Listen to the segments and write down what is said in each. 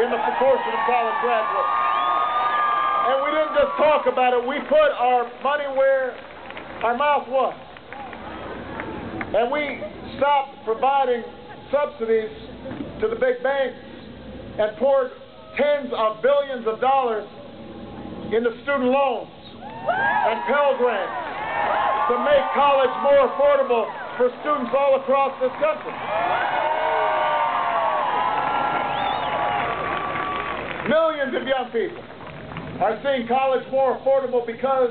in the proportion of college graduates. And we didn't just talk about it, we put our money where our mouth was. And we stopped providing subsidies to the big banks and poured tens of billions of dollars into student loans and Pell Grants to make college more affordable for students all across this country. Millions of young people are seeing college more affordable because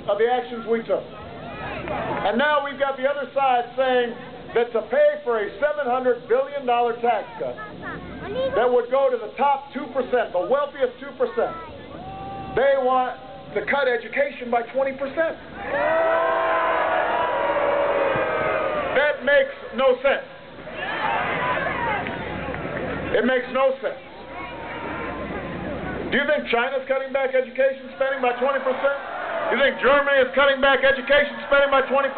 of the actions we took. And now we've got the other side saying that to pay for a $700 billion tax cut that would go to the top 2%, the wealthiest 2%, they want to cut education by 20%. That makes no sense. It makes no sense. Do you think China's cutting back education spending by 20%? Do you think Germany is cutting back education spending by 20%?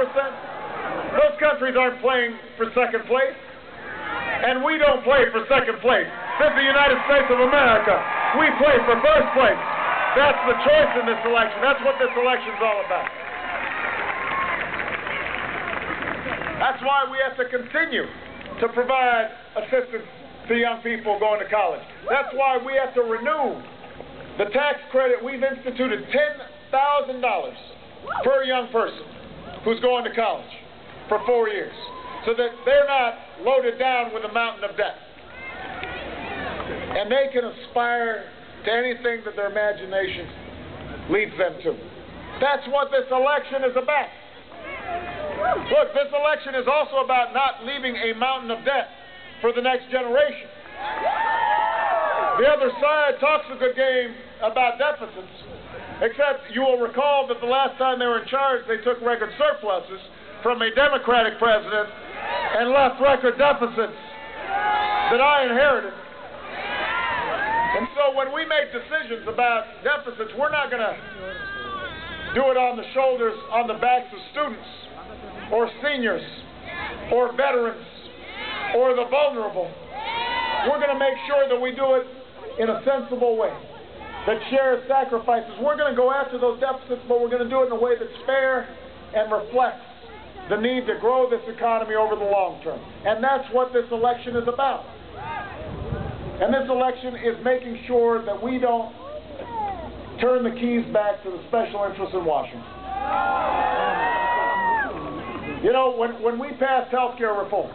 Those countries aren't playing for second place. And we don't play for second place. This is the United States of America. We play for first place. That's the choice in this election. That's what this election's all about. That's why we have to continue to provide assistance to young people going to college. That's why we have to renew the tax credit. We've instituted $10,000 per young person who's going to college for 4 years, so that they're not loaded down with a mountain of debt. And they can aspire to anything that their imagination leads them to. That's what this election is about. Look, this election is also about not leaving a mountain of debt for the next generation. The other side talks a good game about deficits, except you will recall that the last time they were in charge, they took record surpluses from a Democratic president and left record deficits that I inherited. And so when we make decisions about deficits, we're not going to do it on the shoulders, on the backs of students or seniors or veterans or the vulnerable. We're going to make sure that we do it in a sensible way that shares sacrifices. We're going to go after those deficits, but we're going to do it in a way that's fair and reflects the need to grow this economy over the long term. And that's what this election is about. And this election is making sure that we don't turn the keys back to the special interests in Washington. You know, when we passed health care reform,